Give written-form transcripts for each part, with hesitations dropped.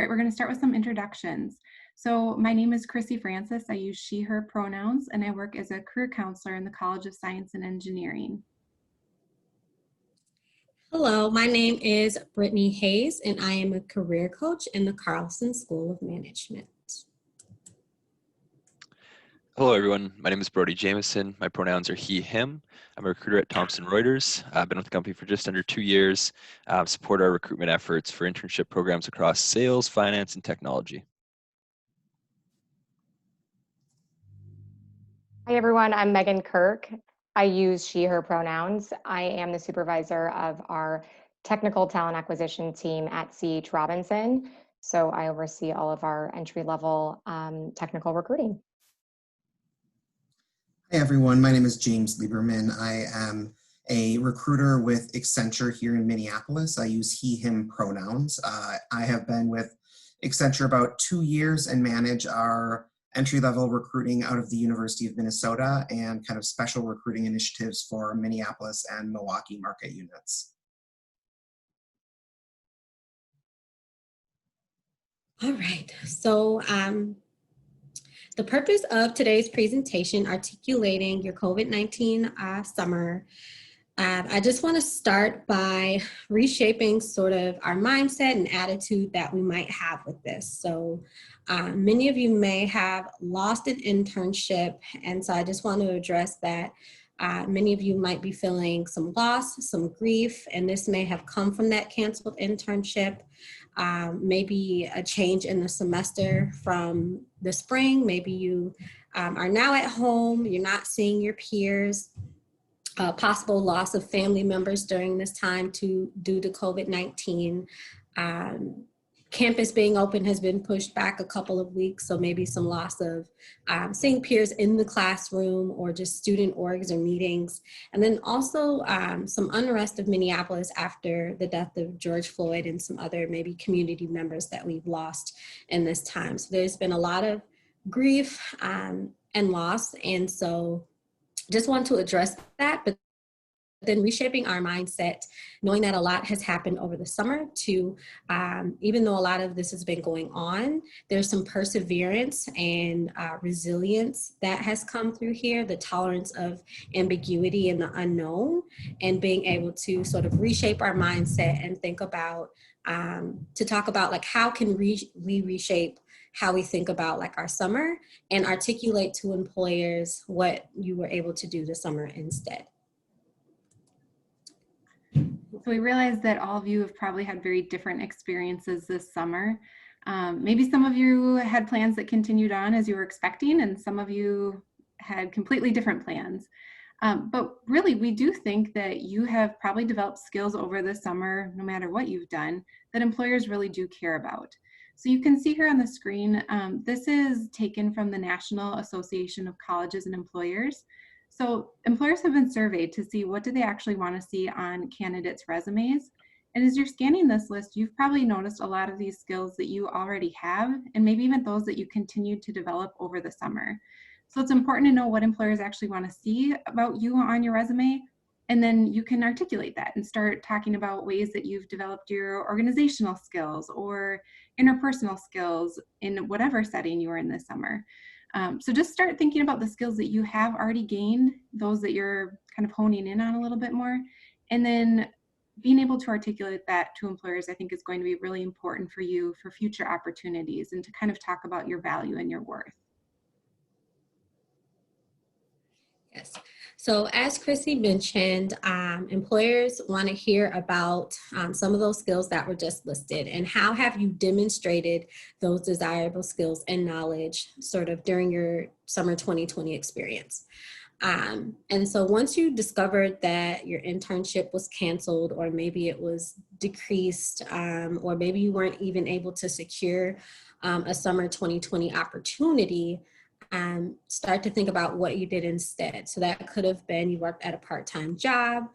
All right, we're going to start with some introductions. So my name is Chrissy Francis. I use she, her pronouns, and I work as a career counselor in the College of Science and Engineering. Hello, my name is Brittany Hayes, and I am a career coach in the Carlson School of Management. Hello, everyone. My name is Brody Jameson. My pronouns are he, him. I'm a recruiter at Thomson Reuters. I've been with the company for just under 2 years. Support our recruitment efforts for internship programs across sales, finance, and technology. Hi, everyone. I'm Megan Kirk. I use she, her pronouns. I am the supervisor of our technical talent acquisition team at C.H. Robinson. So I oversee all of our entry-level technical recruiting. Hi, everyone. My name is James Lieberman. I am a recruiter with Accenture here in Minneapolis. I use he, him pronouns. I have been with Accenture about 2 years and manage our entry-level recruiting out of the University of Minnesota and kind of special recruiting initiatives for Minneapolis and Milwaukee market units. All right, so the purpose of today's presentation, articulating your COVID-19 summer, I just want to start by reshaping sort of our mindset and attitude that we might have with this. So many of you may have lost an internship, and so I just want to address that. Many of you might be feeling some loss, some grief, and this may have come from that canceled internship. Maybe a change in the semester from the spring. Maybe you are now at home, you're not seeing your peers. Possible loss of family members during this time due to COVID-19. Campus being open has been pushed back a couple of weeks, so maybe some loss of seeing peers in the classroom or just student orgs or meetings. And then also some unrest of Minneapolis after the death of George Floyd and some other maybe community members that we've lost in this time. So there's been a lot of grief and loss, and so just want to address that, but then reshaping our mindset, knowing that a lot has happened over the summer to, even though a lot of this has been going on, there's some perseverance and resilience that has come through here, the tolerance of ambiguity and the unknown, and being able to sort of reshape our mindset and think about, to talk about like how can we reshape how we think about like our summer and articulate to employers what you were able to do this summer instead. So we realize that all of you have probably had very different experiences this summer. Maybe some of you had plans that continued on as you were expecting, and some of you had completely different plans. But really, we do think that you have probably developed skills over the summer, no matter what you've done, that employers really do care about. So you can see here on the screen, this is taken from the National Association of Colleges and Employers. So employers have been surveyed to see what do they actually want to see on candidates' resumes. And as you're scanning this list, you've probably noticed a lot of these skills that you already have, and maybe even those that you continued to develop over the summer. So it's important to know what employers actually want to see about you on your resume, and then you can articulate that and start talking about ways that you've developed your organizational skills or interpersonal skills in whatever setting you are in this summer. So just start thinking about the skills that you have already gained, those that you're kind of honing in on a little bit more, and then being able to articulate that to employers, I think is going to be really important for you for future opportunities and to kind of talk about your value and your worth. Yes. So as Chrissy mentioned, employers want to hear about some of those skills that were just listed, and how have you demonstrated those desirable skills and knowledge sort of during your summer 2020 experience. And so once you discovered that your internship was canceled, or maybe it was decreased, or maybe you weren't even able to secure a summer 2020 opportunity, start to think about what you did instead. So that could have been you worked at a part-time job.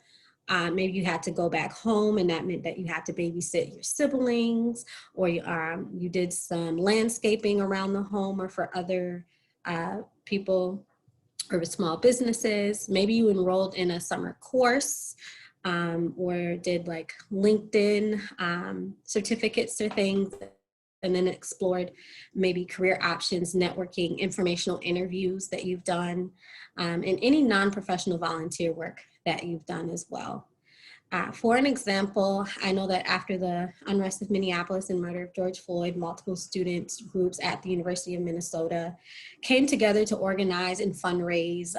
Maybe you had to go back home, and that meant that you had to babysit your siblings, or you did some landscaping around the home or for other people or small businesses. Maybe you enrolled in a summer course, or did like LinkedIn certificates or things and then explored maybe career options, networking, informational interviews that you've done, and any non-professional volunteer work that you've done as well. For an example, I know that after the unrest of Minneapolis and murder of George Floyd, multiple student groups at the University of Minnesota came together to organize and fundraise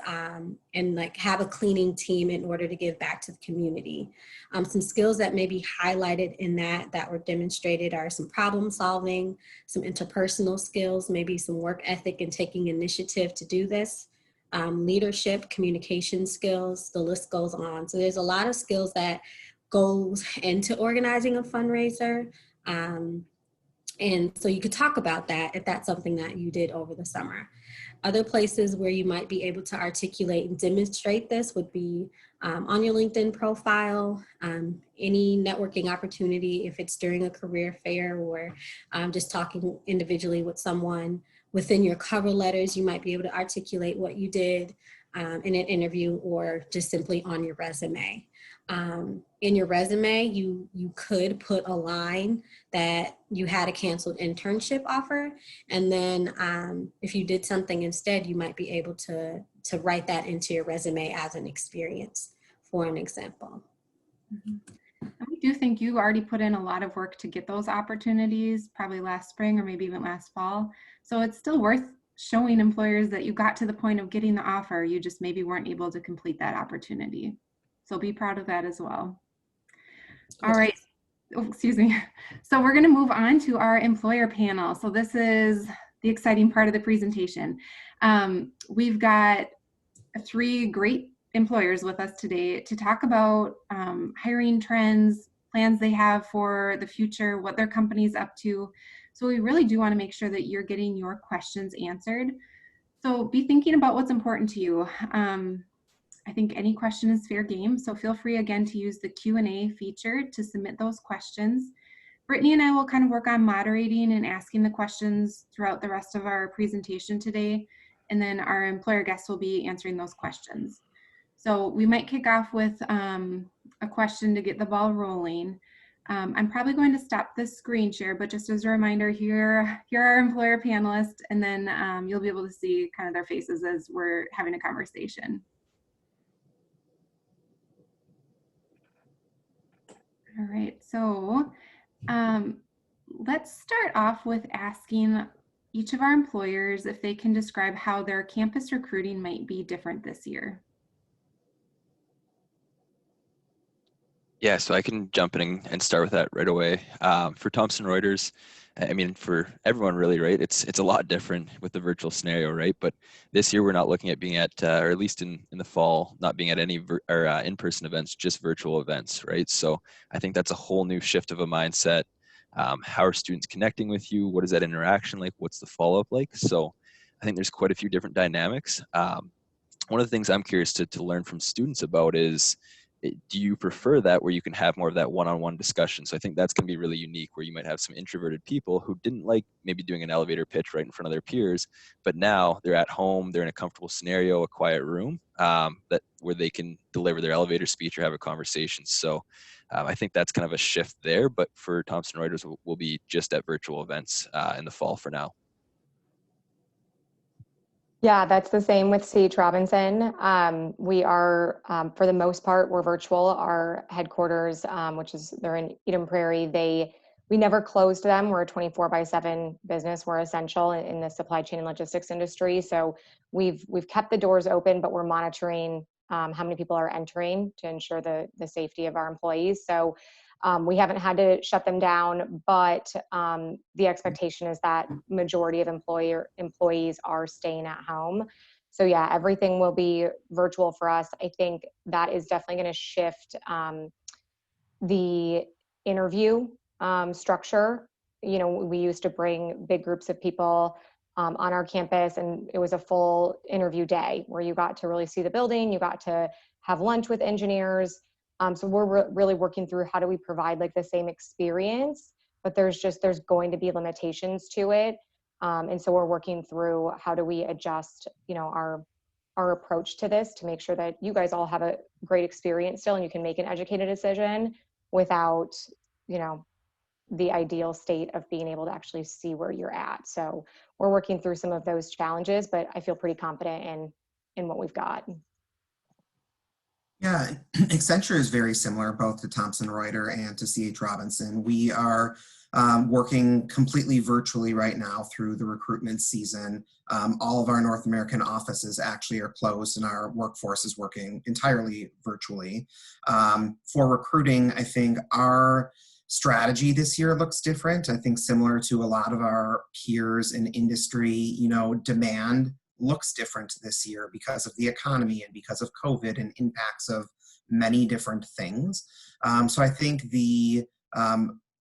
and like have a cleaning team in order to give back to the community. Some skills that may be highlighted in that were demonstrated are some problem solving, some interpersonal skills, maybe some work ethic and taking initiative to do this. Leadership, communication skills, the list goes on. So there's a lot of skills that goes into organizing a fundraiser. And so you could talk about that if that's something that you did over the summer. Other places where you might be able to articulate and demonstrate this would be on your LinkedIn profile, any networking opportunity, if it's during a career fair or just talking individually with someone. Within your cover letters, you might be able to articulate what you did in an interview or just simply on your resume. In your resume, you could put a line that you had a canceled internship offer. And then if you did something instead, you might be able to write that into your resume as an experience, for an example. Mm-hmm. I do think you already put in a lot of work to get those opportunities, probably last spring or maybe even last fall. So it's still worth showing employers that you got to the point of getting the offer. You just maybe weren't able to complete that opportunity. So be proud of that as well. All right. Oh, excuse me. So we're going to move on to our employer panel. So this is the exciting part of the presentation. We've got 3 great employers with us today to talk about hiring trends, plans they have for the future, what their company's up to. So we really do want to make sure that you're getting your questions answered. So be thinking about what's important to you. I think any question is fair game, so feel free again to use the Q&A feature to submit those questions. Brittany and I will kind of work on moderating and asking the questions throughout the rest of our presentation today, and then our employer guests will be answering those questions. So we might kick off with a question to get the ball rolling. I'm probably going to stop this screen share, but just as a reminder, here are our employer panelists, and then you'll be able to see kind of their faces as we're having a conversation. All right, so let's start off with asking each of our employers if they can describe how their campus recruiting might be different this year. Yeah, so I can jump in and start with that right away. For Thomson Reuters, I mean, for everyone really, right? It's a lot different with the virtual scenario, right? But this year we're not looking at being at, or at least in the fall, not being at any in-person events, just virtual events, right? So I think that's a whole new shift of a mindset. How are students connecting with you? What is that interaction like? What's the follow-up like? So I think there's quite a few different dynamics. One of the things I'm curious to learn from students about is, do you prefer that where you can have more of that one-on-one discussion? So I think that's going to be really unique, where you might have some introverted people who didn't like maybe doing an elevator pitch right in front of their peers, but now they're at home, they're in a comfortable scenario, a quiet room, where they can deliver their elevator speech or have a conversation. So I think that's kind of a shift there, but for Thomson Reuters, we'll be just at virtual events in the fall for now. Yeah, that's the same with C.H. Robinson. We are, for the most part, we're virtual. Our headquarters, they're in Eden Prairie, we never closed them. We're a 24/7 business. We're essential in the supply chain and logistics industry. So we've kept the doors open, but we're monitoring how many people are entering to ensure the safety of our employees. So we haven't had to shut them down, but the expectation is that majority of employees are staying at home. So yeah, everything will be virtual for us. I think that is definitely going to shift the interview structure. You know, we used to bring big groups of people on our campus, and it was a full interview day where you got to really see the building, you got to have lunch with engineers. So we're really working through how do we provide like the same experience, but there's going to be limitations to it. And so we're working through how do we adjust, you know, our approach to this to make sure that you guys all have a great experience still and you can make an educated decision without, you know, the ideal state of being able to actually see where you're at. So we're working through some of those challenges, but I feel pretty confident in what we've got. Yeah, Accenture is very similar both to Thomson Reuters and to C.H. Robinson. We are working completely virtually right now through the recruitment season. All of our North American offices actually are closed and our workforce is working entirely virtually. For recruiting, I think our strategy this year looks different. I think similar to a lot of our peers in industry, you know, demand looks different this year because of the economy and because of COVID and impacts of many different things. So I think the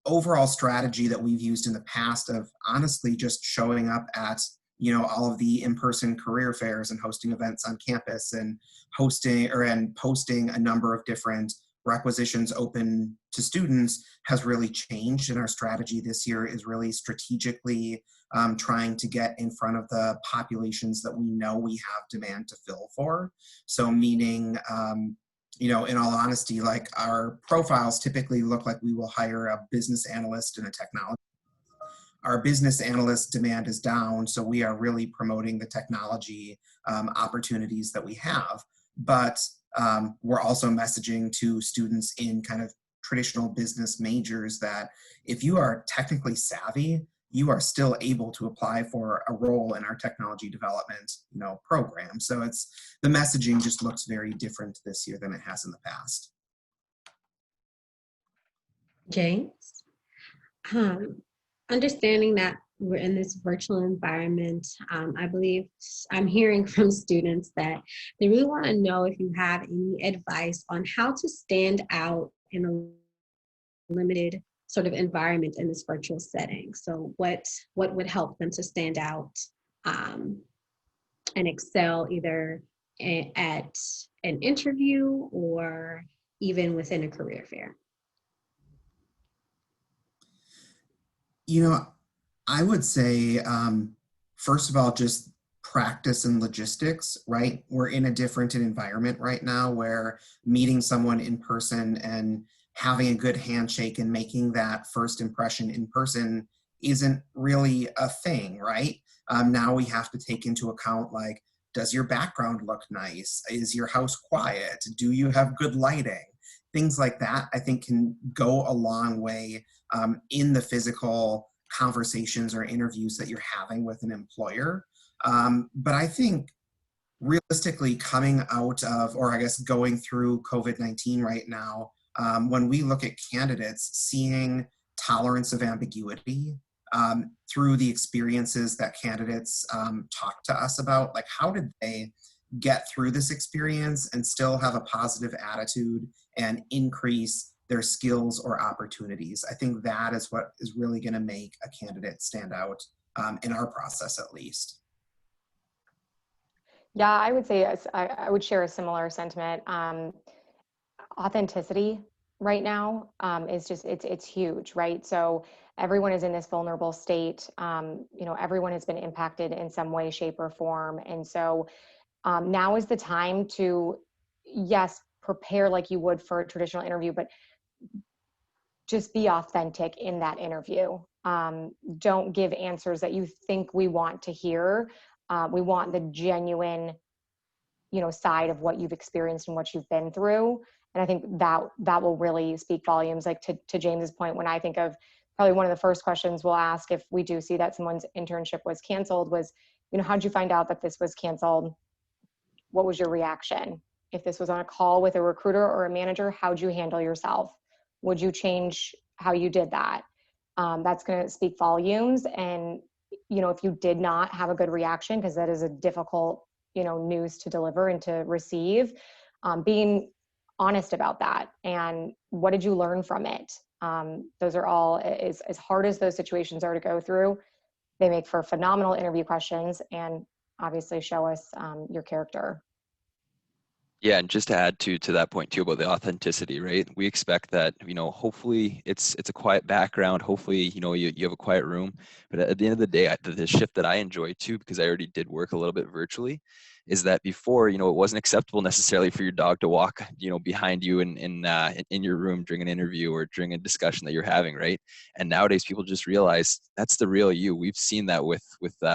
overall strategy that we've used in the past of honestly just showing up at, you know, all of the in-person career fairs and hosting events on campus and posting a number of different requisitions open to students has really changed. And our strategy this year is really strategically trying to get in front of the populations that we know we have demand to fill for. So meaning, you know, in all honesty, like our profiles typically look like we will hire a business analyst and a technology. Our business analyst demand is down, so we are really promoting the technology opportunities that we have. But we're also messaging to students in kind of traditional business majors that if you are technically savvy, you are still able to apply for a role in our technology development, you know, program. So it's the messaging just looks very different this year than it has in the past. James, understanding that we're in this virtual environment, I believe I'm hearing from students that they really want to know if you have any advice on how to stand out in a limited sort of environment in this virtual setting. So what would help them to stand out and excel either at an interview or even within a career fair? You know, I would say, first of all, just practice and logistics, right? We're in a different environment right now where meeting someone in person and having a good handshake and making that first impression in person isn't really a thing, right? Now we have to take into account, like, does your background look nice? Is your house quiet? Do you have good lighting? Things like that, I think, can go a long way in the physical conversations or interviews that you're having with an employer. But I think realistically coming out of, or I guess going through COVID-19 right now, when we look at candidates, seeing tolerance of ambiguity through the experiences that candidates talk to us about, like how did they get through this experience and still have a positive attitude and increase their skills or opportunities. I think that is what is really going to make a candidate stand out in our process, at least. Yeah, I would say I would share a similar sentiment. Authenticity right now is just it's huge, right? So everyone is in this vulnerable state. You know, everyone has been impacted in some way, shape, or form, and so now is the time to, yes, prepare like you would for a traditional interview, but just be authentic in that interview. Don't give answers that you think we want to hear. We want the genuine, you know, side of what you've experienced and what you've been through. And I think that will really speak volumes. Like to James's point, when I think of probably one of the first questions we'll ask if we do see that someone's internship was canceled was, you know, how'd you find out that this was canceled? What was your reaction? If this was on a call with a recruiter or a manager, how'd you handle yourself? Would you change how you did that? That's going to speak volumes. And, you know, if you did not have a good reaction, because that is a difficult, you know, news to deliver and to receive, being honest about that. And what did you learn from it? Those are all, as hard as those situations are to go through, they make for phenomenal interview questions and obviously show us your character. Yeah, and just to add to that point too about the authenticity, right? We expect that, hopefully it's a quiet background. Hopefully, you have a quiet room. But at the end of the day, the shift that I enjoy too, because I already did work a little bit virtually, is that before, it wasn't acceptable necessarily for your dog to walk, behind you in your room during an interview or during a discussion that you're having, right? And nowadays, people just realize that's the real you. We've seen that with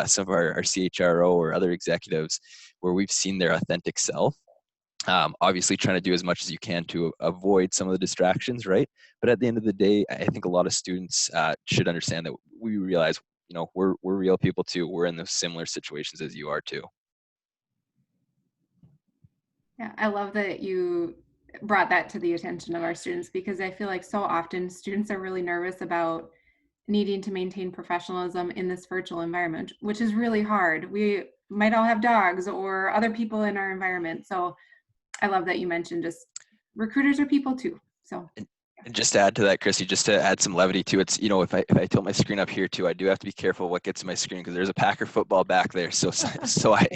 some of our CHRO or other executives, where we've seen their authentic self. Obviously trying to do as much as you can to avoid some of the distractions, right? But at the end of the day, I think a lot of students should understand that we realize, we're real people too. We're in those similar situations as you are too. Yeah, I love that you brought that to the attention of our students, because I feel like so often students are really nervous about needing to maintain professionalism in this virtual environment, which is really hard. We might all have dogs or other people in our environment. So I love that you mentioned just recruiters are people too. So And just to add to that, Chrissy, just to add some levity to it, if I tilt my screen up here too, I do have to be careful what gets in my screen because there's a Packer football back there. So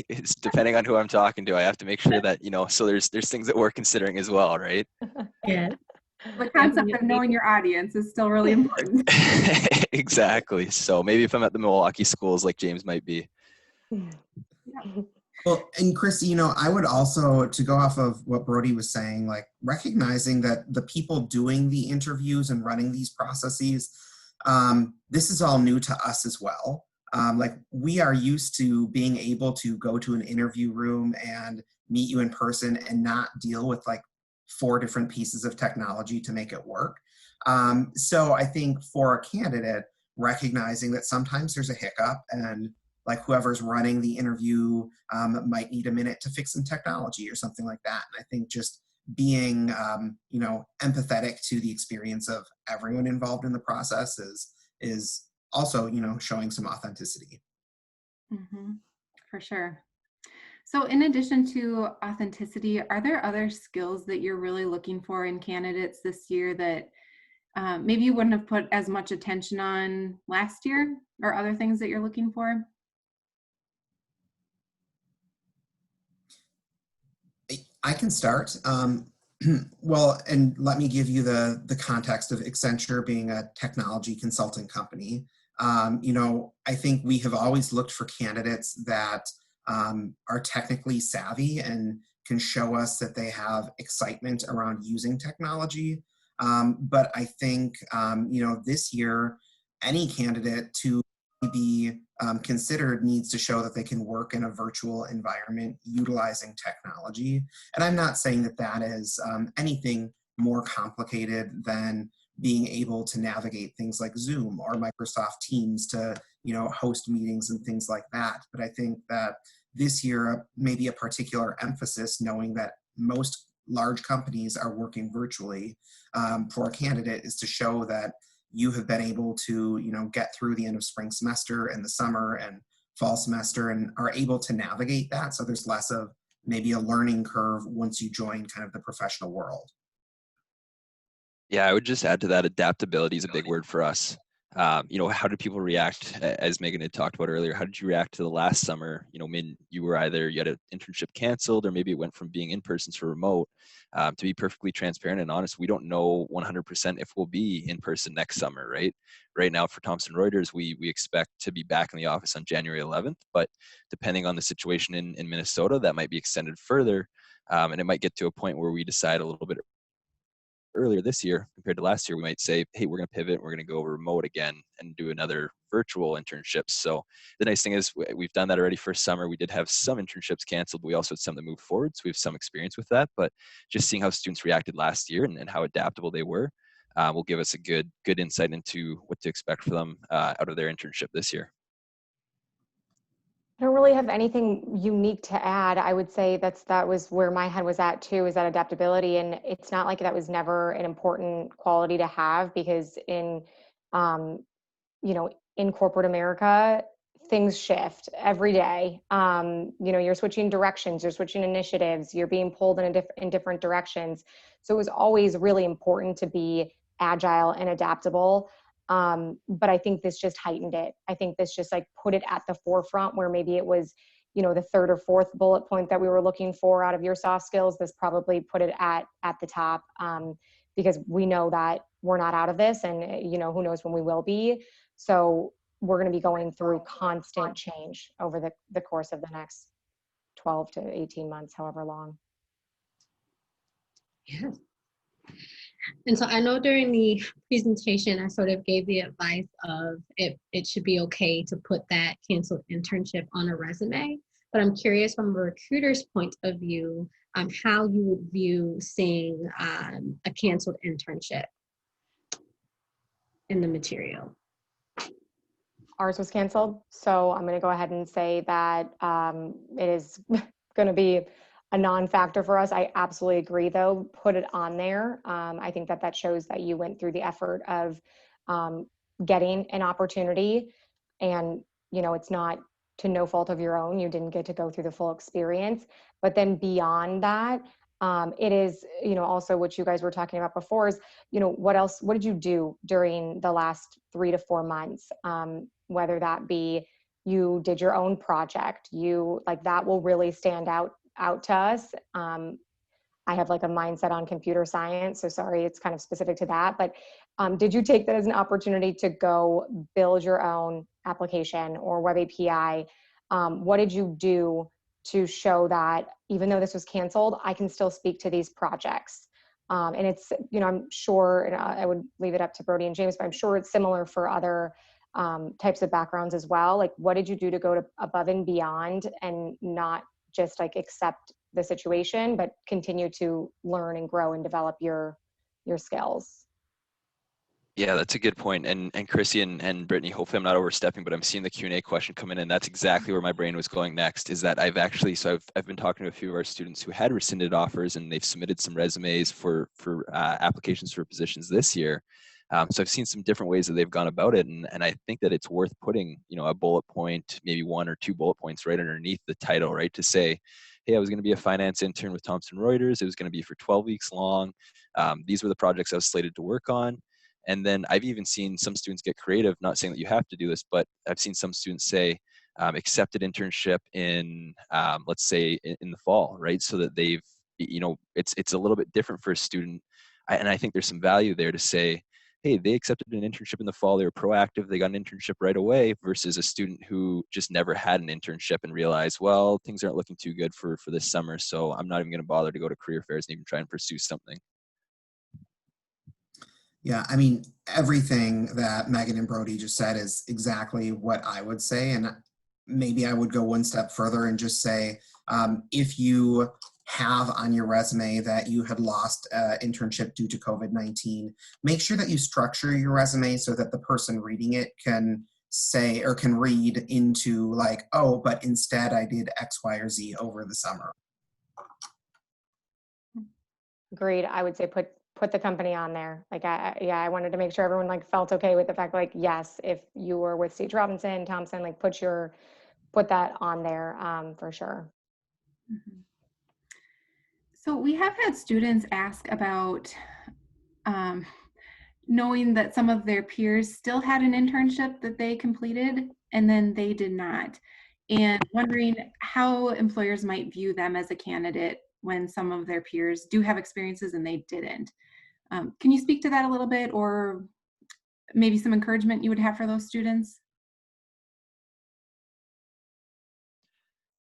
it's depending on who I'm talking to, I have to make sure that, so there's things that we're considering as well, right? Yeah. the concept of knowing your audience is still really important. Exactly. So maybe if I'm at the Milwaukee schools like James might be. Well, and Christy, I would also, to go off of what Brody was saying, like recognizing that the people doing the interviews and running these processes, this is all new to us as well. Like we are used to being able to go to an interview room and meet you in person and not deal with like 4 different pieces of technology to make it work. So I think for a candidate, recognizing that sometimes there's a hiccup and like whoever's running the interview might need a minute to fix some technology or something like that. And I think just being, empathetic to the experience of everyone involved in the process is also, showing some authenticity. Mm-hmm. For sure. So in addition to authenticity, are there other skills that you're really looking for in candidates this year that maybe you wouldn't have put as much attention on last year, or other things that you're looking for? I can start. Well, and let me give you the context of Accenture being a technology consulting company. I think we have always looked for candidates that are technically savvy and can show us that they have excitement around using technology. But I think, this year, any candidate to be considered needs to show that they can work in a virtual environment utilizing technology. And I'm not saying that that is anything more complicated than being able to navigate things like Zoom or Microsoft Teams to, host meetings and things like that. But I think that this year, maybe a particular emphasis, knowing that most large companies are working virtually for a candidate, is to show that you have been able to, get through the end of spring semester and the summer and fall semester and are able to navigate that. So there's less of maybe a learning curve once you join kind of the professional world. Yeah, I would just add to that, adaptability is a big word for us. How did people react, as Megan had talked about earlier? How did you react to the last summer? You had an internship canceled, or maybe it went from being in person to remote. To be perfectly transparent and honest, we don't know 100% if we'll be in person next summer, right? Right now for Thomson Reuters, we expect to be back in the office on January 11th, but depending on the situation in Minnesota, that might be extended further. And it might get to a point where we decide a little bit earlier this year compared to last year, we might say, hey, we're going to pivot. We're going to go remote again and do another virtual internships. So the nice thing is we've done that already for summer. We did have some internships canceled, but we also had some that moved forward. So we have some experience with that, but just seeing how students reacted last year and how adaptable they were will give us a good insight into what to expect for them out of their internship this year. I don't really have anything unique to add. I would say that was where my head was at too, is that adaptability. And it's not like that was never an important quality to have, because in corporate America, things shift every day. You're switching directions, you're switching initiatives, you're being pulled in different directions. So it was always really important to be agile and adaptable. But I think this just heightened it. I think this just like put it at the forefront, where maybe it was, the third or fourth bullet point that we were looking for out of your soft skills, this probably put it at the top, because we know that we're not out of this, and who knows when we will be. So we're going to be going through constant change over the course of the next 12 to 18 months, however long. Yeah. And so I know during the presentation, I sort of gave the advice of it should be okay to put that canceled internship on a resume, but I'm curious from a recruiter's point of view, how you would view seeing a canceled internship in the material. Ours was canceled, so I'm going to go ahead and say that it is going to be a non-factor for us. I absolutely agree, though. Put it on there. I think that shows that you went through the effort of getting an opportunity, and it's not to no fault of your own. You didn't get to go through the full experience, but then beyond that, it is also what you guys were talking about before is what did you do during the last 3 to 4 months, whether that be you did your own project, that will really stand out to us. I have a mindset on computer science, so sorry, it's kind of specific to that, but did you take that as an opportunity to go build your own application or web API? What did you do to show that even though this was canceled, I can still speak to these projects? And it's, I'm sure, and I would leave it up to Brody and James, but I'm sure it's similar for other types of backgrounds as well. What did you do to go to above and beyond and not just accept the situation, but continue to learn and grow and develop your skills? Yeah, that's a good point. And Chrissy and Brittany, hopefully I'm not overstepping, but I'm seeing the Q&A question come in, and that's exactly where my brain was going next, is that I've been talking to a few of our students who had rescinded offers, and they've submitted some resumes for applications for positions this year. So I've seen some different ways that they've gone about it, and I think that it's worth putting, a bullet point, maybe 1 or 2 bullet points right underneath the title, right, to say, hey, I was going to be a finance intern with Thomson Reuters. It was going to be for 12 weeks long. These were the projects I was slated to work on. And then I've even seen some students get creative, not saying that you have to do this, but I've seen some students say, accepted internship in, let's say in the fall, right? So that they've, it's a little bit different for a student. And I think there's some value there to say, hey, they accepted an internship in the fall, they were proactive, they got an internship right away, versus a student who just never had an internship and realized, well, things aren't looking too good for this summer, so I'm not even going to bother to go to career fairs and even try and pursue something. Yeah, I mean, everything that Megan and Brody just said is exactly what I would say. And maybe I would go one step further and just say, if you have on your resume that you had lost an internship due to COVID-19, make sure that you structure your resume so that the person reading it can say or can read into oh, but instead I did X, Y, or Z over the summer. Agreed. I would say put the company on there. I wanted to make sure everyone felt okay with the fact yes, if you were with C.H. Robinson, Thomson, put that on there for sure. Mm-hmm. So we have had students ask about knowing that some of their peers still had an internship that they completed and then they did not, and wondering how employers might view them as a candidate when some of their peers do have experiences and they didn't. Can you speak to that a little bit, or maybe some encouragement you would have for those students?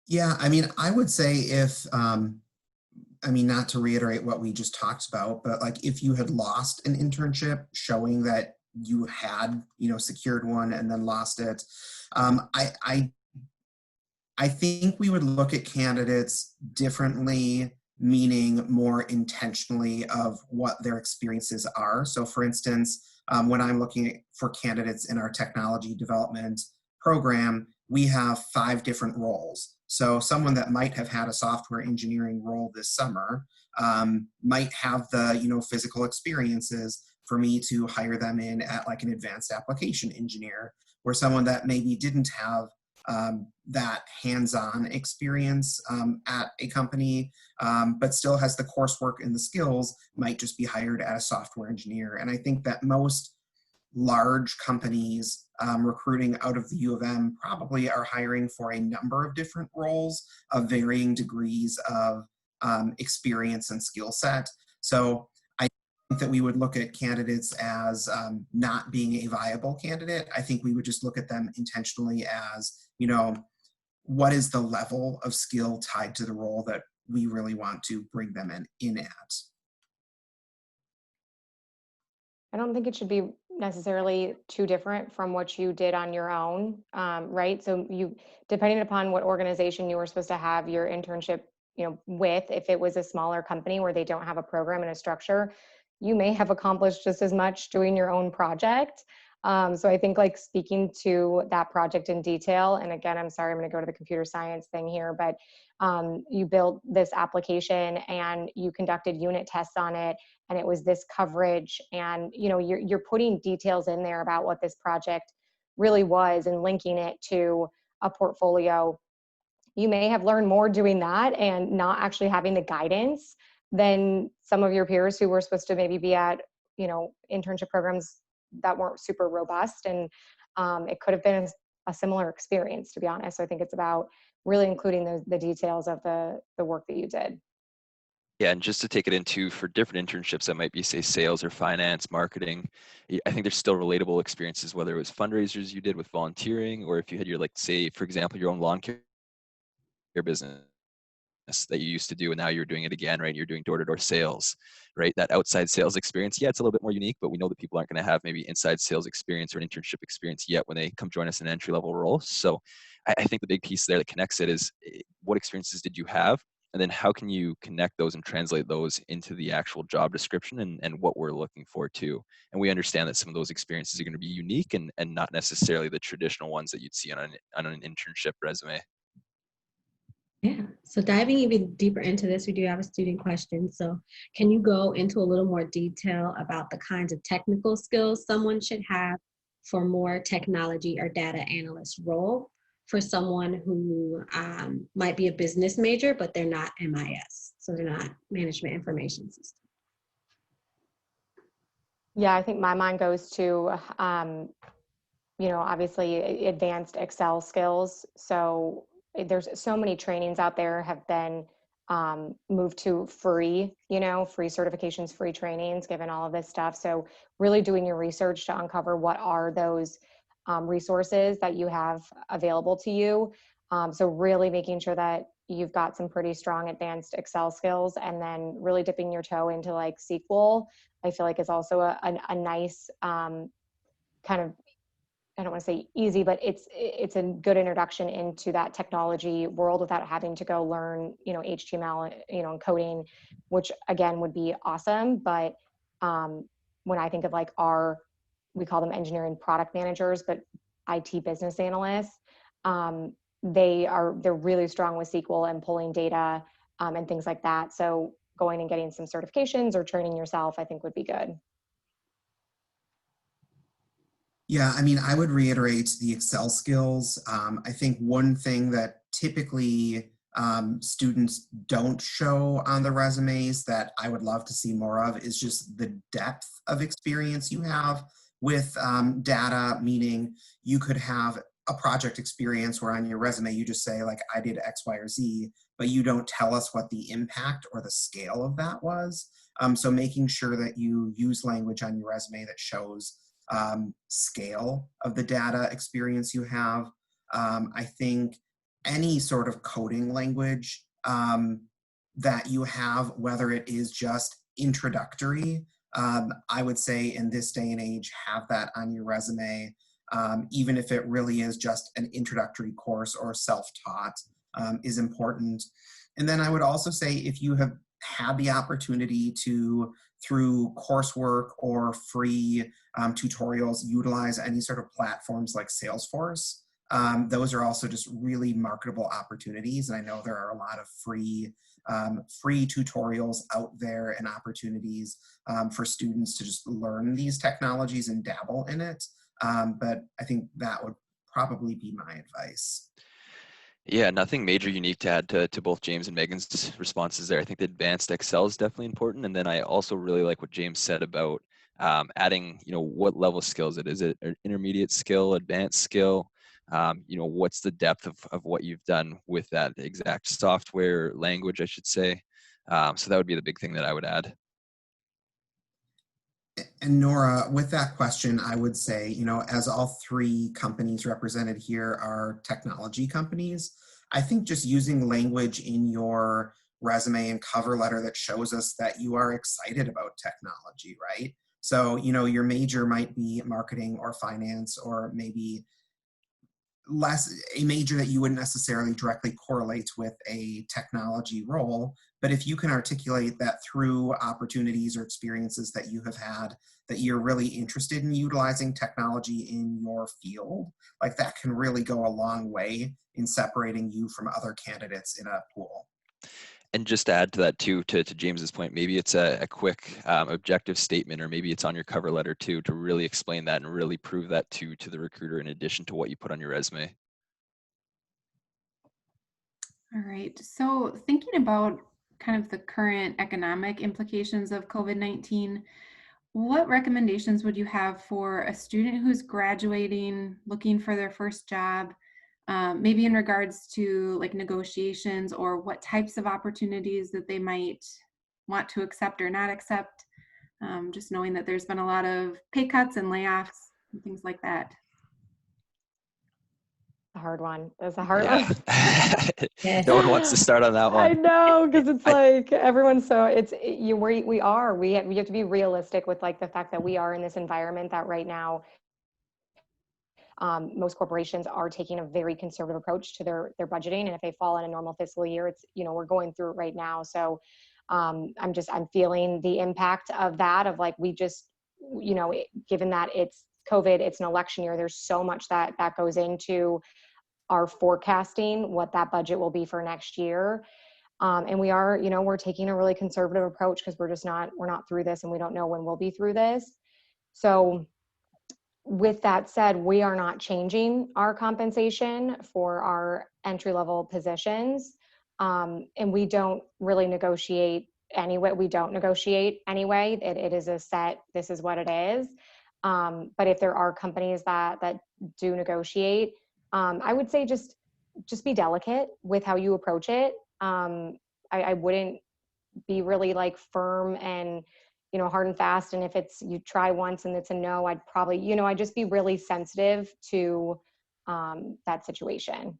Yeah, I mean, I would say if, not to reiterate what we just talked about, but if you had lost an internship showing that you had, secured one and then lost it, I think we would look at candidates differently, meaning more intentionally of what their experiences are. So for instance, when I'm looking for candidates in our technology development program, we have 5 different roles. So someone that might have had a software engineering role this summer might have the physical experiences for me to hire them in at an advanced application engineer, where someone that maybe didn't have that hands-on experience at a company, but still has the coursework and the skills, might just be hired as a software engineer. And I think that most large companies recruiting out of the U of M probably are hiring for a number of different roles of varying degrees of experience and skill set. So I think that we would look at candidates as not being a viable candidate. I think we would just look at them intentionally as, you know, what is the level of skill tied to the role that we really want to bring them in at. I don't think it should be necessarily too different from what you did on your own, right? So you, depending upon what organization you were supposed to have your internship, with, if it was a smaller company where they don't have a program and a structure, you may have accomplished just as much doing your own project. So I think like speaking to that project in detail, and again, I'm sorry, I'm going to go to the computer science thing here, but you built this application and you conducted unit tests on it, and it was this coverage, and you're putting details in there about what this project really was and linking it to a portfolio. You may have learned more doing that and not actually having the guidance than some of your peers who were supposed to maybe be at internship programs that weren't super robust, and it could have been a similar experience, to be honest. So I think it's about really including the details of the work that you did. Yeah, and just to take it into for different internships that might be, say, sales or finance, marketing, I think there's still relatable experiences, whether it was fundraisers you did with volunteering, or if you had your, like, say, for example, your own lawn care business that you used to do and now you're doing it again, right? You're doing door-to-door sales, right? That outside sales experience, yeah, it's a little bit more unique, but we know that people aren't going to have maybe inside sales experience or an internship experience yet when they come join us in an entry-level role. So I think the big piece there that connects it is what experiences did you have? And then how can you connect those and translate those into the actual job description and what we're looking for too. And we understand that some of those experiences are going to be unique and not necessarily the traditional ones that you'd see on an internship resume. Yeah, so diving even deeper into this, we do have a student question. So can you go into a little more detail about the kinds of technical skills someone should have for more technology or data analyst role for someone who might be a business major, but they're not MIS, so they're not management information system? Yeah, I think my mind goes to, obviously advanced Excel skills. So there's so many trainings out there have been moved to free, free certifications, free trainings, given all of this stuff. So really doing your research to uncover what are those resources that you have available to you. So really making sure that you've got some pretty strong advanced Excel skills, and then really dipping your toe into like SQL, I feel like is also a nice kind of, I don't want to say easy, but it's a good introduction into that technology world without having to go learn, HTML, and coding, which again would be awesome. But when I think of like we call them engineering product managers, but IT business analysts, they're really strong with SQL and pulling data and things like that. So going and getting some certifications or training yourself, I think would be good. Yeah, I mean, I would reiterate the Excel skills. I think one thing that typically students don't show on the resumes that I would love to see more of is just the depth of experience you have with data, meaning you could have a project experience where on your resume you just say like, I did X, Y, or Z, but you don't tell us what the impact or the scale of that was. So making sure that you use language on your resume that shows scale of the data experience you have. I think any sort of coding language that you have, whether it is just introductory, I would say in this day and age, have that on your resume, even if it really is just an introductory course or self-taught, is important. And then I would also say if you have had the opportunity to, through coursework or free tutorials, utilize any sort of platforms like Salesforce. Those are also just really marketable opportunities. And I know there are a lot of free tutorials out there and opportunities for students to just learn these technologies and dabble in it. But I think that would probably be my advice. Yeah, nothing major unique to add to both James and Megan's responses there. I think the advanced Excel is definitely important. And then I also really like what James said about adding, what level skills it is. It an intermediate skill, advanced skill? What's the depth of what you've done with that exact software language, I should say. So that would be the big thing that I would add. And Nora, with that question, I would say, as all three companies represented here are technology companies, I think just using language in your resume and cover letter that shows us that you are excited about technology, right? So, your major might be marketing or finance, or maybe a major that you wouldn't necessarily directly correlate with a technology role. But if you can articulate that through opportunities or experiences that you have had, that you're really interested in utilizing technology in your field, like that can really go a long way in separating you from other candidates in a pool. And just to add to that too, to James's point, maybe it's a quick objective statement, or maybe it's on your cover letter too, to really explain that and really prove that to the recruiter in addition to what you put on your resume. All right. So thinking about kind of the current economic implications of COVID-19, what recommendations would you have for a student who's graduating, looking for their first job, maybe in regards to like negotiations or what types of opportunities that they might want to accept or not accept? Just knowing that there's been a lot of pay cuts and layoffs and things like that. A hard one. That's a hard Yeah. one. No one wants to start on that I one. know, because it's like everyone's so we have to be realistic with like the fact that we are in this environment that right now most corporations are taking a very conservative approach to their budgeting, and if they fall in a normal fiscal year, it's we're going through it right now. So I'm feeling the impact of that, of like we just given that it's COVID, it's an election year, there's so much that goes into our forecasting what that budget will be for next year. And we are, we're taking a really conservative approach because we're not through this, and we don't know when we'll be through this. So with that said, we are not changing our compensation for our entry-level positions. And we don't really negotiate anyway. We don't negotiate anyway. It is a set, this is what it is. But if there are companies that do negotiate, I would say just be delicate with how you approach it. I wouldn't be really like firm and hard and fast. And if it's you try once and it's a no, I'd probably I'd just be really sensitive to that situation.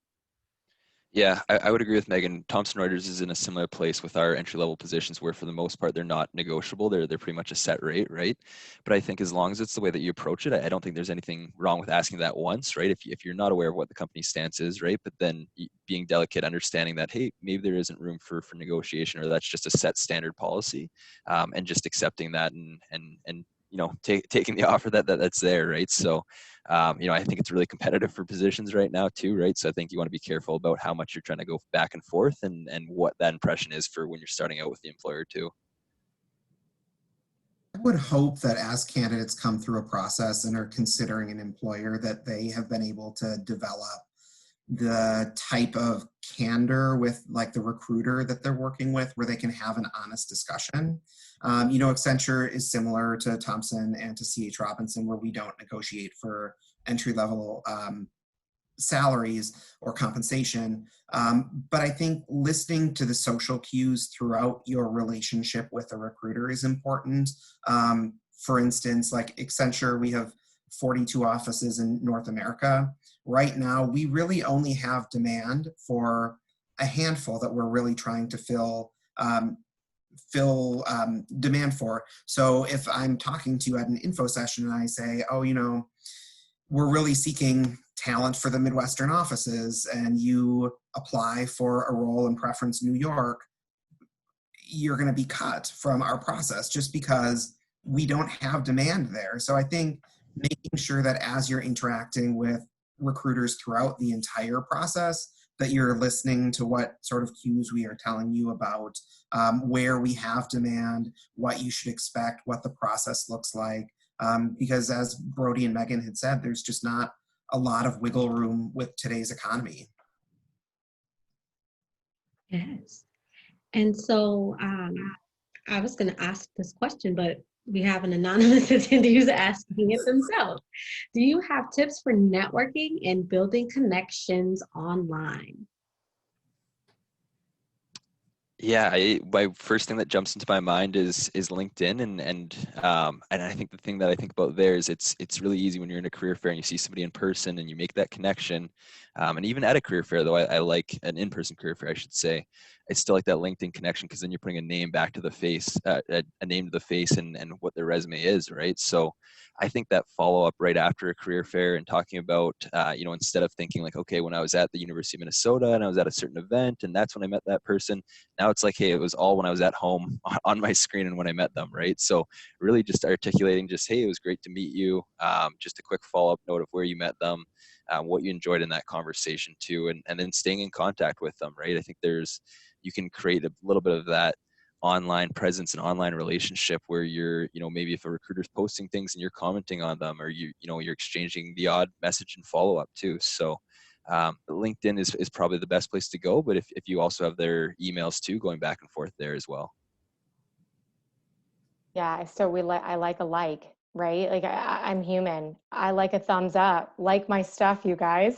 Yeah, I would agree with Megan. Thomson Reuters is in a similar place with our entry-level positions where for the most part, they're not negotiable. They're pretty much a set rate, right? But I think as long as it's the way that you approach it, I don't think there's anything wrong with asking that once, right? If you're not aware of what the company's stance is, right? But then being delicate, understanding that, hey, maybe there isn't room for negotiation, or that's just a set standard policy, and just accepting that and taking the offer that's there, right? So, I think it's really competitive for positions right now too, right? So I think you want to be careful about how much you're trying to go back and forth, and what that impression is for when you're starting out with the employer too. I would hope that as candidates come through a process and are considering an employer, that they have been able to develop the type of candor with like the recruiter that they're working with, where they can have an honest discussion. Accenture is similar to Thomson and to C.H. Robinson, where we don't negotiate for entry-level salaries or compensation. But I think listening to the social cues throughout your relationship with a recruiter is important. For instance, like Accenture, we have 42 offices in North America. Right now, we really only have demand for a handful that we're really trying to fill demand for. So if I'm talking to you at an info session and I say, we're really seeking talent for the Midwestern offices, and you apply for a role in Preference New York, you're going to be cut from our process just because we don't have demand there. So I think making sure that as you're interacting with recruiters throughout the entire process, that you're listening to what sort of cues we are telling you about, where we have demand, what you should expect, what the process looks like. Because as Brody and Megan had said, there's just not a lot of wiggle room with today's economy. Yes. And so I was going to ask this question, but We have an anonymous attendee who's asking it themselves. Do you have tips for networking and building connections online? Yeah, my first thing that jumps into my mind is LinkedIn, and I think the thing that I think about there is it's really easy when you're in a career fair and you see somebody in person and you make that connection, and even at a career fair, though I like an in-person career fair, I should say, I still like that LinkedIn connection because then you're putting a name back to the face, a name to the face, and what their resume is, right? So I think that follow up right after a career fair and talking about, instead of thinking like, okay, when I was at the University of Minnesota and I was at a certain event and that's when I met that person. Now it's like, hey, it was all when I was at home on my screen and when I met them, right? So really just articulating just, hey, it was great to meet you. Just a quick follow-up note of where you met them, what you enjoyed in that conversation too, and then staying in contact with them, right? I think you can create a little bit of that online presence and online relationship where you're, maybe if a recruiter's posting things and you're commenting on them, or you're exchanging the odd message and follow-up too. So LinkedIn is probably the best place to go, but if you also have their emails too, going back and forth there as well. Yeah, so I like a like, right? Like I'm human. I like a thumbs up. Like my stuff, you guys.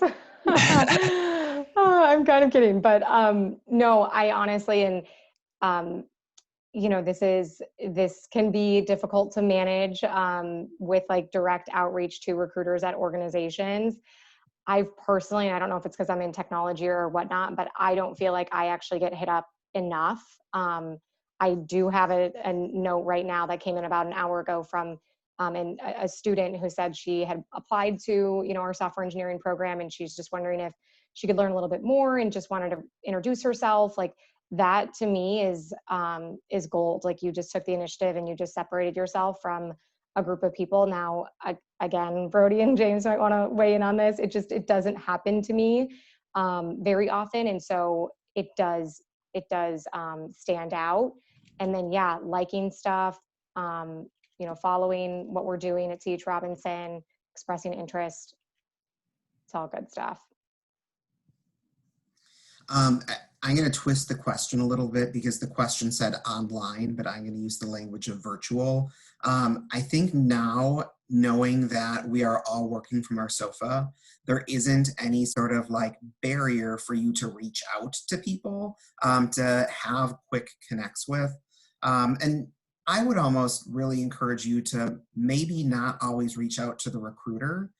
Oh, I'm kind of kidding, but no, I honestly um this can be difficult to manage with like direct outreach to recruiters at organizations. I've personally, I don't know if it's because I'm in technology or whatnot, but I don't feel like I actually get hit up enough. I do have a note right now that came in about an hour ago from a student who said she had applied to, our software engineering program, and she's just wondering if she could learn a little bit more and just wanted to introduce herself. Like that to me is gold. Like you just took the initiative and you just separated yourself from a group of people. Now, again, Brody and James might want to weigh in on this. It doesn't happen to me very often, and so it does stand out. And then yeah, liking stuff, following what we're doing at CH Robinson, expressing interest. It's all good stuff. I'm going to twist the question a little bit because the question said online, but I'm going to use the language of virtual. I think now, knowing that we are all working from our sofa, there isn't any sort of like barrier for you to reach out to people, to have quick connects with. And I would almost really encourage you to maybe not always reach out to the recruiter,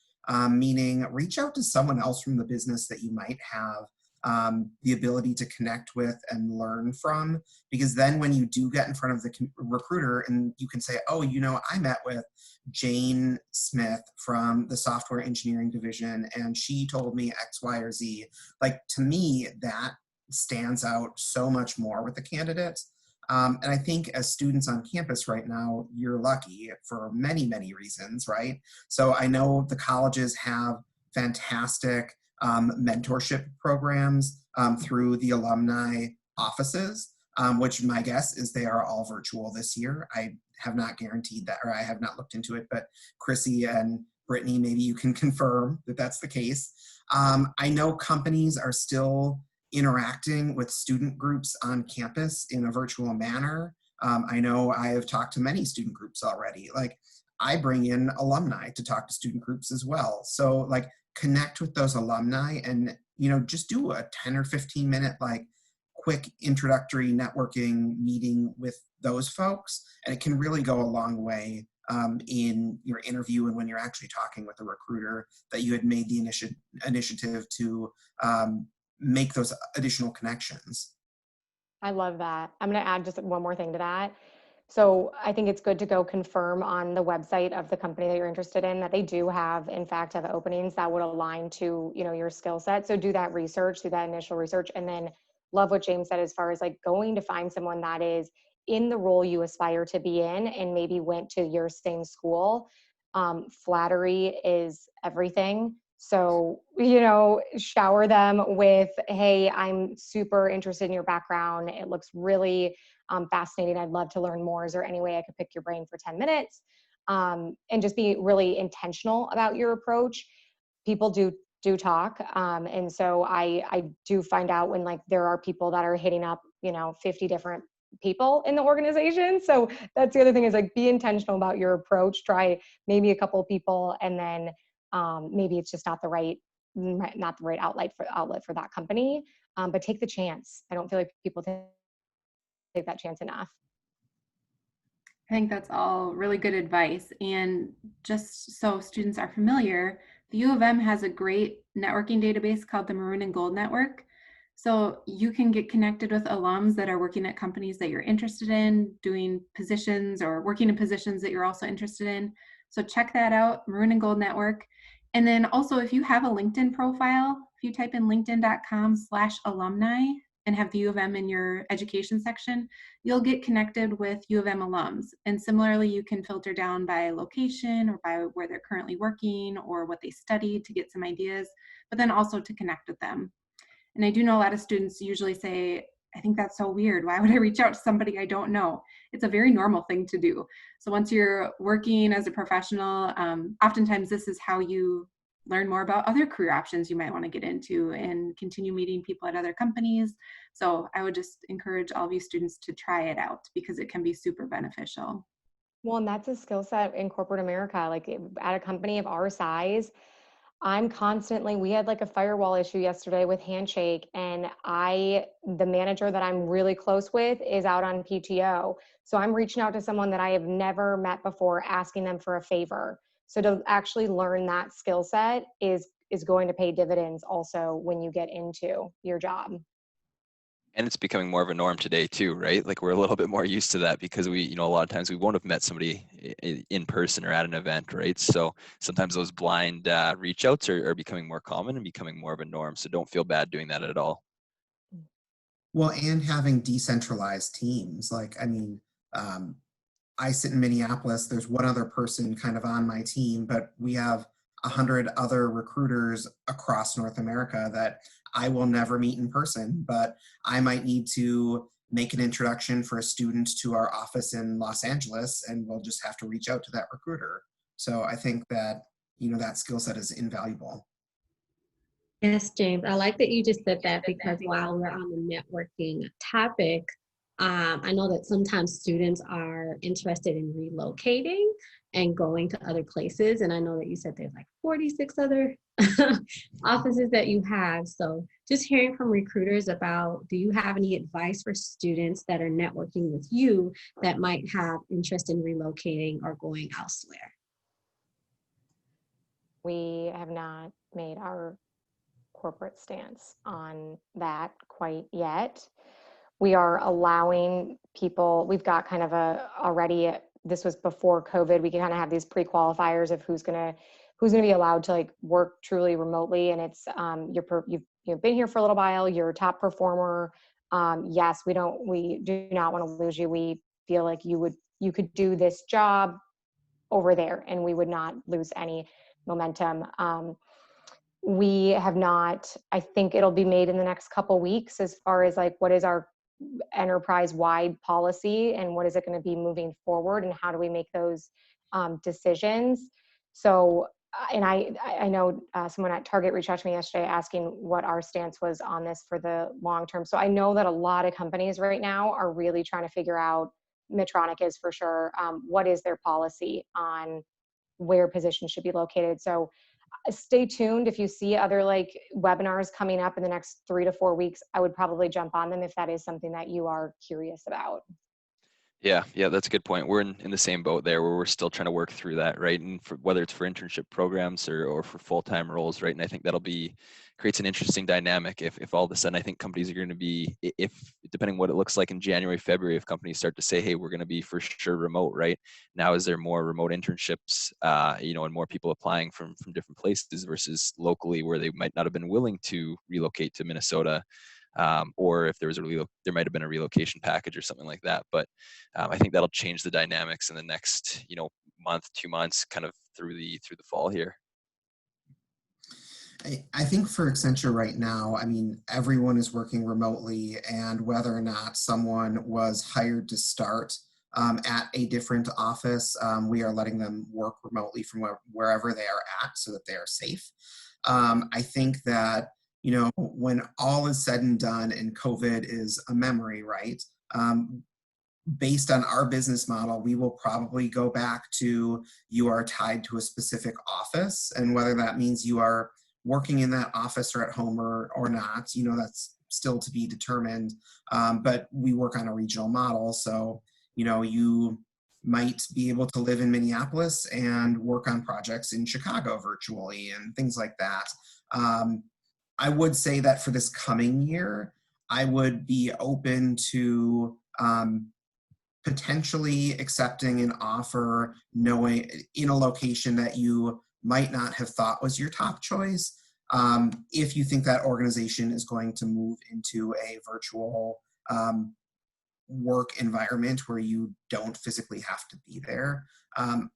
meaning reach out to someone else from the business that you might have the ability to connect with and learn from, because then when you do get in front of the recruiter and you can say, oh, I met with Jane Smith from the software engineering division and she told me X, Y, or Z. Like, to me, that stands out so much more with the candidates. And I think as students on campus right now, you're lucky for many, many reasons, right? So I know the colleges have fantastic mentorship programs through the alumni offices, which my guess is they are all virtual this year. I have not guaranteed that, or I have not looked into it, but Chrissy and Brittany, maybe you can confirm that that's the case. I know companies are still interacting with student groups on campus in a virtual manner. I know I have talked to many student groups already. Like, I bring in alumni to talk to student groups as well. So like, connect with those alumni and just do a 10 or 15 minute like quick introductory networking meeting with those folks, and it can really go a long way in your interview and when you're actually talking with a recruiter that you had made the initiative to make those additional connections. I love that. I'm going to add just one more thing to that. So I think it's good to go confirm on the website of the company that you're interested in that they do have, in fact, have openings that would align to, your skill set. So do that research, do that initial research, and then love what James said as far as like going to find someone that is in the role you aspire to be in and maybe went to your same school. Flattery is everything. So, shower them with, hey, I'm super interested in your background. It looks really fascinating. I'd love to learn more. Is there any way I could pick your brain for 10 minutes? And just be really intentional about your approach. People do talk. And so I do find out when like there are people that are hitting up, 50 different people in the organization. So that's the other thing, is like, be intentional about your approach. Try maybe a couple of people, and then maybe it's just not the right outlet for that company. But take the chance. I don't feel like people take that chance enough. I think that's all really good advice. And just so students are familiar, the U of M has a great networking database called the Maroon and Gold Network. So you can get connected with alums that are working at companies that you're interested in, doing positions or working in positions that you're also interested in. So check that out, Maroon and Gold Network. And then also, if you have a LinkedIn profile, if you type in linkedin.com/alumni and have the U of M in your education section, you'll get connected with U of M alums. And similarly, you can filter down by location or by where they're currently working or what they studied to get some ideas, but then also to connect with them. And I do know a lot of students usually say, I think that's so weird. Why would I reach out to somebody I don't know? It's a very normal thing to do. So once you're working as a professional, oftentimes this is how you learn more about other career options you might want to get into and continue meeting people at other companies. So I would just encourage all of you students to try it out because it can be super beneficial. Well, and that's a skill set in corporate America. Like, at a company of our size, we had like a firewall issue yesterday with Handshake, and the manager that I'm really close with is out on PTO. So I'm reaching out to someone that I have never met before, asking them for a favor. So to actually learn that skill set is going to pay dividends also when you get into your job. And it's becoming more of a norm today too, right? Like, we're a little bit more used to that because a lot of times we won't have met somebody in person or at an event, right? So sometimes those blind reach outs are becoming more common and becoming more of a norm. So don't feel bad doing that at all. Well, and having decentralized teams, I sit in Minneapolis. There's one other person kind of on my team, but we have 100 other recruiters across North America that I will never meet in person, but I might need to make an introduction for a student to our office in Los Angeles, and we'll just have to reach out to that recruiter. So I think that, that skill set is invaluable. Yes, James, I like that you just said that, because while we're on the networking topic, I know that sometimes students are interested in relocating and going to other places. And I know that you said there's like 46 other offices that you have. So just hearing from recruiters about, do you have any advice for students that are networking with you that might have interest in relocating or going elsewhere? We have not made our corporate stance on that quite yet. We are allowing people, we've got kind of this was before COVID, we can kind of have these pre-qualifiers of who's going to be allowed to like work truly remotely. And it's, you've been here for a little while, you're a top performer. Yes, we do not want to lose you. We feel like you could do this job over there and we would not lose any momentum. We have not, I think it'll be made in the next couple weeks as far as like, what is our enterprise-wide policy and what is it going to be moving forward and how do we make those decisions. So, and I know someone at Target reached out to me yesterday asking what our stance was on this for the long term. So I know that a lot of companies right now are really trying to figure out, Medtronic is for sure, what is their policy on where positions should be located. So stay tuned. If you see other like webinars coming up in the next 3 to 4 weeks, I would probably jump on them if that is something that you are curious about. Yeah, that's a good point. We're in the same boat there where we're still trying to work through that, right? And whether it's for internship programs or for full-time roles, right? And I think creates an interesting dynamic if all of a sudden I think companies are going to be, if depending what it looks like in January, February, if companies start to say, hey, we're going to be for sure remote, right? Now, is there more remote internships, and more people applying from different places versus locally where they might not have been willing to relocate to Minnesota? Or if there was there might have been a relocation package or something like that. But I think that'll change the dynamics in the next, month, 2 months, kind of through the fall here. I think for Accenture right now, everyone is working remotely, and whether or not someone was hired to start at a different office, we are letting them work remotely from wherever they are at so that they are safe. I think that, when all is said and done and COVID is a memory, right? based on our business model, we will probably go back to you are tied to a specific office, and whether that means you are working in that office or at home or not, you know, that's still to be determined. But we work on a regional model, so you know, you might be able to live in Minneapolis and work on projects in Chicago virtually and things like that. I would say that for this coming year, I would be open to potentially accepting an offer knowing in a location that you might not have thought was your top choice, if you think that organization is going to move into a virtual work environment where you don't physically have to be there. And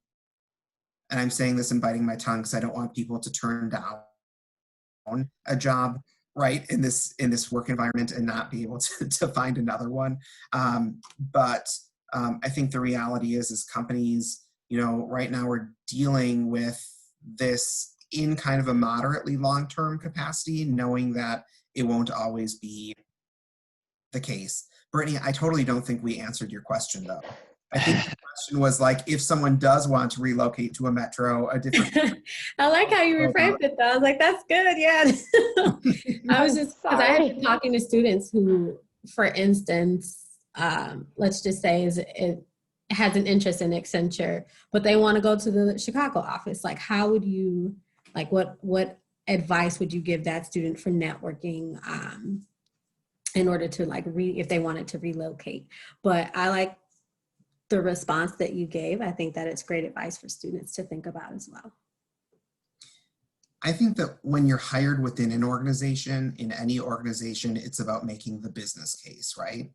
I'm saying this and biting my tongue because I don't want people to turn down a job right in this work environment and not be able to find another one. But I think the reality is companies, you know, right now we're dealing with this in kind of a moderately long-term capacity, knowing that it won't always be the case. Brittany, I totally don't think we answered your question though. I think the question was like, if someone does want to relocate to a metro, a different. I like how you rephrased it though. I was like, that's good, yeah. I was just, because I have been talking to students who, for instance, let's just say it has an interest in Accenture, but they want to go to the Chicago office. Like, how would you, like, what advice would you give that student for networking in order to like if they wanted to relocate? But I like the response that you gave. I think that it's great advice for students to think about as well. I think that when you're hired within an organization, in any organization, it's about making the business case, right?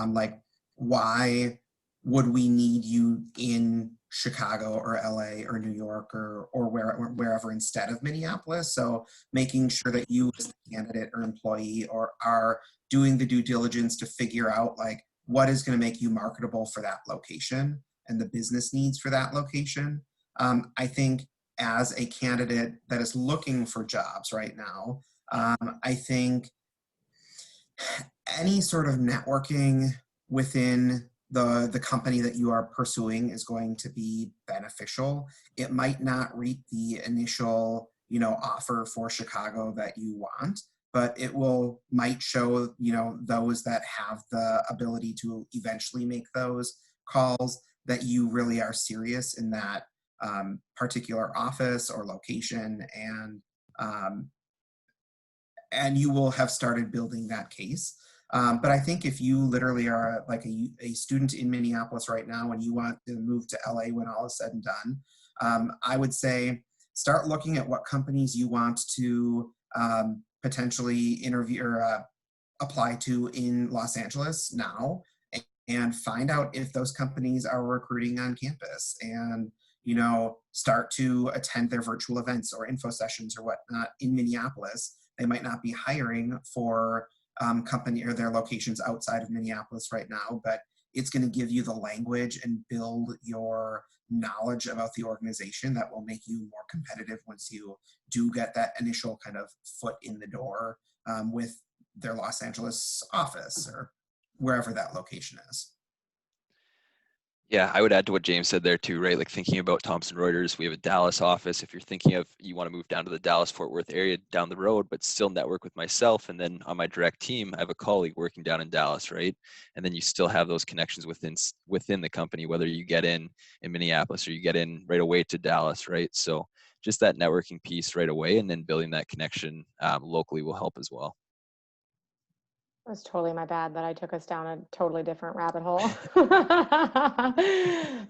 Like, why would we need you in Chicago or LA or New York or wherever instead of Minneapolis? So making sure that you as a candidate or employee are doing the due diligence to figure out like what is going to make you marketable for that location and the business needs for that location. I think as a candidate that is looking for jobs right now, I think any sort of networking within the company that you are pursuing is going to be beneficial. It might not reach the initial, you know, offer for Chicago that you want, but it might show, you know, those that have the ability to eventually make those calls that you really are serious in that particular office or location, and you will have started building that case. But I think if you literally are like a student in Minneapolis right now and you want to move to LA when all is said and done, I would say start looking at what companies you want to potentially interview or apply to in Los Angeles now, and find out if those companies are recruiting on campus, and you know, start to attend their virtual events or info sessions or whatnot in Minneapolis. They might not be hiring for company or their locations outside of Minneapolis right now, but it's going to give you the language and build your knowledge about the organization that will make you more competitive once you do get that initial kind of foot in the door with their Los Angeles office or wherever that location is. Yeah, I would add to what James said there too, right? Like thinking about Thomson Reuters, we have a Dallas office. If you're thinking of you want to move down to the Dallas-Fort Worth area down the road, but still network with myself, and then on my direct team, I have a colleague working down in Dallas, right? And then you still have those connections within the company, whether you get in Minneapolis or you get in right away to Dallas, right? So just that networking piece right away, and then building that connection locally will help as well. It was totally my bad that I took us down a totally different rabbit hole.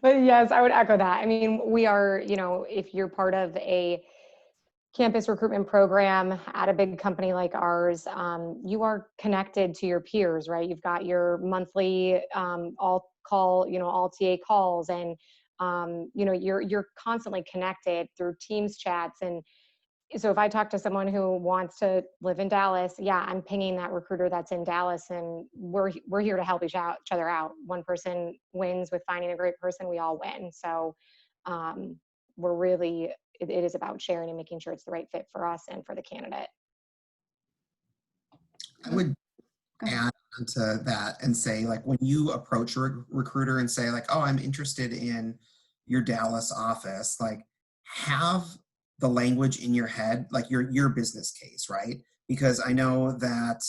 But yes, I would echo that. I mean, we are, you know, if you're part of a campus recruitment program at a big company like ours, you are connected to your peers, right? You've got your monthly all TA calls, and you know, you're constantly connected through Teams chats. And so if I talk to someone who wants to live in Dallas, yeah, I'm pinging that recruiter that's in Dallas, and we're here to help each other out. One person wins with finding a great person, we all win. So we're really, it is about sharing and making sure it's the right fit for us and for the candidate. I would add to that and say, like, when you approach a recruiter and say, like, oh, I'm interested in your Dallas office, like, have the language in your head, like your business case, right? Because I know that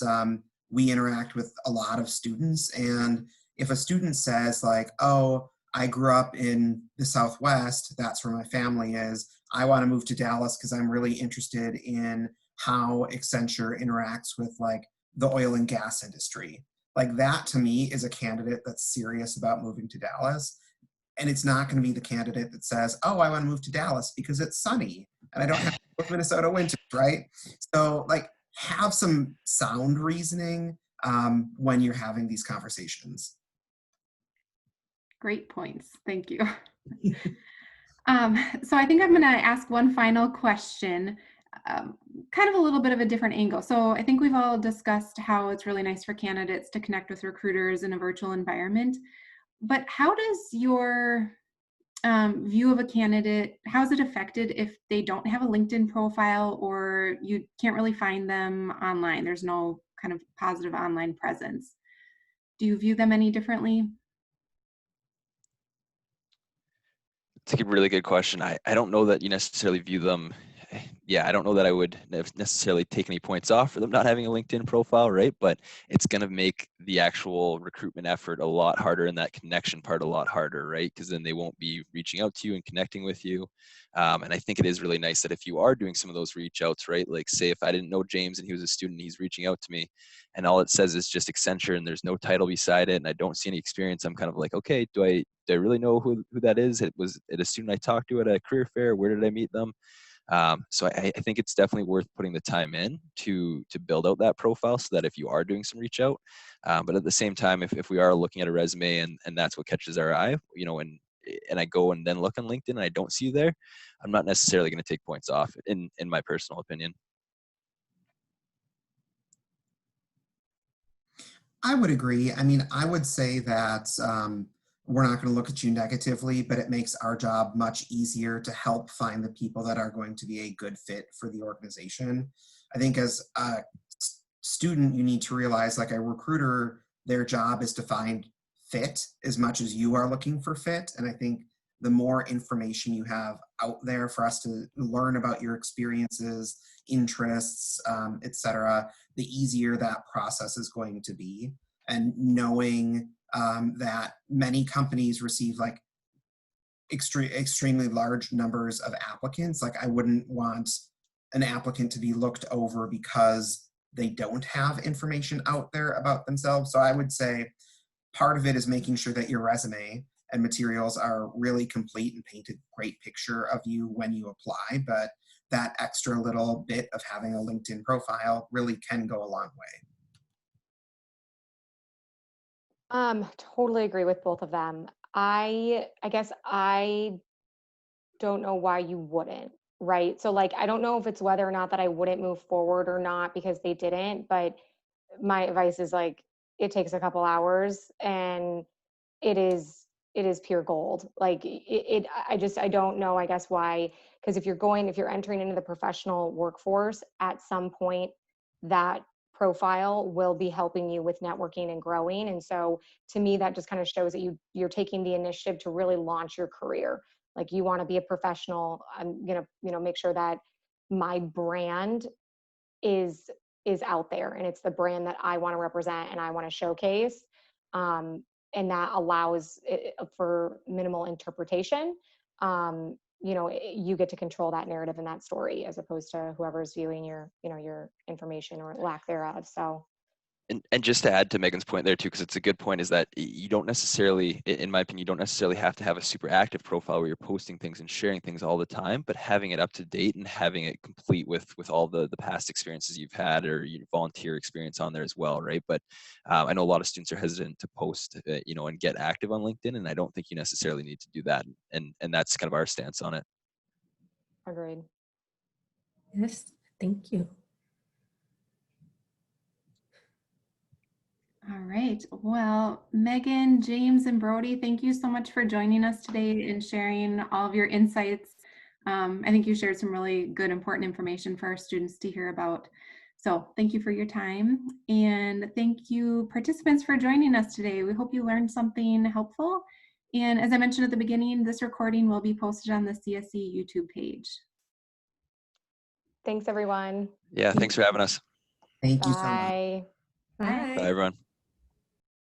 we interact with a lot of students, and if a student says, like, oh, I grew up in the Southwest, that's where my family is, I want to move to Dallas because I'm really interested in how Accenture interacts with, like, the oil and gas industry. Like, that to me is a candidate that's serious about moving to Dallas. And it's not going to be the candidate that says, oh, I want to move to Dallas because it's sunny and I don't have to go to Minnesota winters, right? So, like, have some sound reasoning when you're having these conversations. Great points. Thank you. So I think I'm going to ask one final question, kind of a little bit of a different angle. So I think we've all discussed how it's really nice for candidates to connect with recruiters in a virtual environment. But how does your view of a candidate, how is it affected if they don't have a LinkedIn profile or you can't really find them online? There's no kind of positive online presence. Do you view them any differently? It's a really good question. I don't know that you necessarily view them. Yeah, I don't know that I would necessarily take any points off for them not having a LinkedIn profile, right? But it's going to make the actual recruitment effort a lot harder and that connection part a lot harder, right? Because then they won't be reaching out to you and connecting with you. And I think it is really nice that if you are doing some of those reach outs, right? Like, say if I didn't know James and he was a student, he's reaching out to me and all it says is just Accenture and there's no title beside it and I don't see any experience, I'm kind of like, okay, do I really know who that is? Was it a student I talked to at a career fair? Where did I meet them? So I think it's definitely worth putting the time in to build out that profile so that if you are doing some reach out, but at the same time, if we are looking at a resume and that's what catches our eye, and I go and then look on LinkedIn and I don't see you there, I'm not necessarily going to take points off in my personal opinion. I would agree. I mean, I would say that we're not going to look at you negatively, but it makes our job much easier to help find the people that are going to be a good fit for the organization. I think as a student, you need to realize, like, a recruiter, their job is to find fit as much as you are looking for fit. And I think the more information you have out there for us to learn about your experiences, interests, etc., the easier that process is going to be. And knowing that many companies receive, like, extremely large numbers of applicants, like, I wouldn't want an applicant to be looked over because they don't have information out there about themselves. So I would say part of it is making sure that your resume and materials are really complete and paint a great picture of you when you apply. But that extra little bit of having a LinkedIn profile really can go a long way. Totally agree with both of them. I guess I don't know why you wouldn't, right? So like I don't know if it's whether or not that I wouldn't move forward or not because they didn't, but my advice is like it takes a couple hours and it is pure gold. Like I don't know, I guess why, because if you're entering into the professional workforce at some point, that profile will be helping you with networking and growing. And so to me, that just kind of shows that you're taking the initiative to really launch your career. Like you want to be a professional. I'm going to, make sure that my brand is out there and it's the brand that I want to represent and I want to showcase. And that allows for minimal interpretation. You get to control that narrative and that story as opposed to whoever's viewing your information or lack thereof. So. And just to add to Megan's point there too, because it's a good point, is that you don't necessarily, in my opinion, you don't necessarily have to have a super active profile where you're posting things and sharing things all the time, but having it up to date and having it complete with all the past experiences you've had or your volunteer experience on there as well, right? But I know a lot of students are hesitant to post, and get active on LinkedIn, and I don't think you necessarily need to do that. And that's kind of our stance on it. Agreed. Yes, thank you. All right. Well, Megan, James, and Brody, thank you so much for joining us today and sharing all of your insights. I think you shared some really good, important information for our students to hear about. So thank you for your time, and thank you participants for joining us today. We hope you learned something helpful. And as I mentioned at the beginning, this recording will be posted on the CSE YouTube page. Thanks, everyone. Yeah, thanks for having us. Thank you so much. Bye. Bye. Bye, everyone.